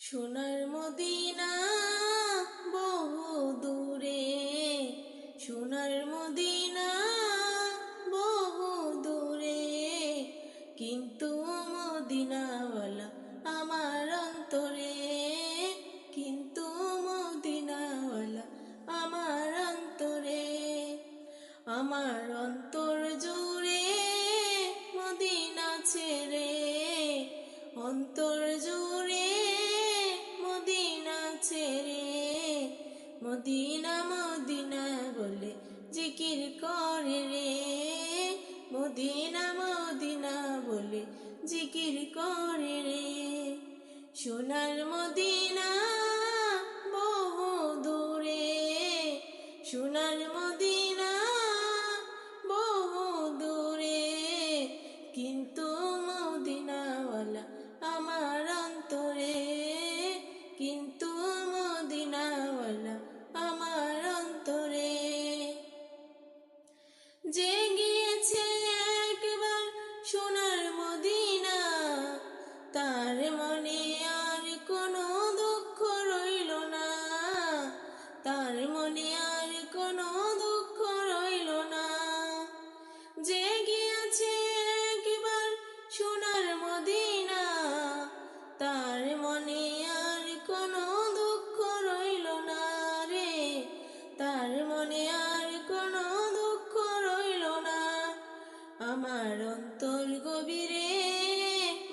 সোনার মদিনা বহু দূরে, সোনার মদিনা বহু দূরে, কিন্তু মদিনাওয়ালা আমার অন্তরে, কিন্তু মদিনাওয়ালা আমার অন্তরে। আমার অন্তর জুড়ে মদিনা ছেড়ে, অন্তর জুড়ে মদিনা ছেড়ে, মদিনা মদিনা বলে জিকির করে রে, মদিনা মদিনা বলে জিকির করে রে। সোনার মদিনা বহু দূরে, সোনার মদিনা বহু দূরে, কিন্তু মদিনাওয়ালা আমার অন্তরে, কিন্তু মদিনাওয়ালা আমার অন্তরে। যে গিয়েছে একবার সোনার মদিনা, তার মনে আর কোনো দুঃখ রইল না, তার মনে আর কোনো দুঃখ রইল না। যে গিয়েছে একবার সোনার মদিনা, তার মনে আর কোনো দুঃখ রইল না রে, তার মনে আর কোনো দুঃখ রইল না। আমার অন্তর গভীরে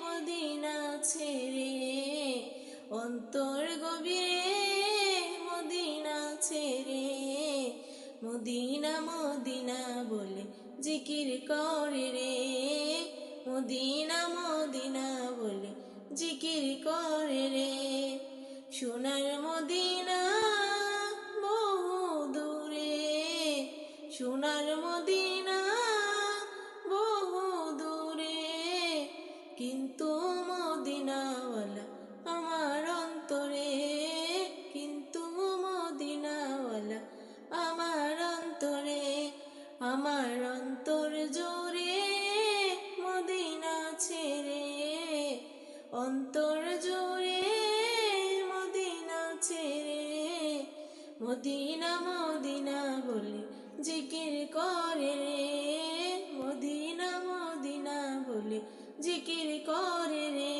মদিনা ছেড়ে, অন্তর গভীরে মদিনা ছেড়ে, মদিনা মদিনা বলে জিকির করে রে, মদিনা মদিনা বলে জিকির করে রে। সোনার মদিনা বহু দূরে, সোনার মদিনা বহু দূরে, কিন্তু মদিনাওয়ালা আমার অন্তরে, কিন্তু মদিনাওয়ালা আমার অন্তরে। আমার অন্তর জুড়ে মদিনা ছেড়ে, অন্তর জুড়ে মদিনা ছেড়ে, মদিনা মদিনা বলে জিকির করে রে, মদিনা মদিনা বলে জিকির করে রে।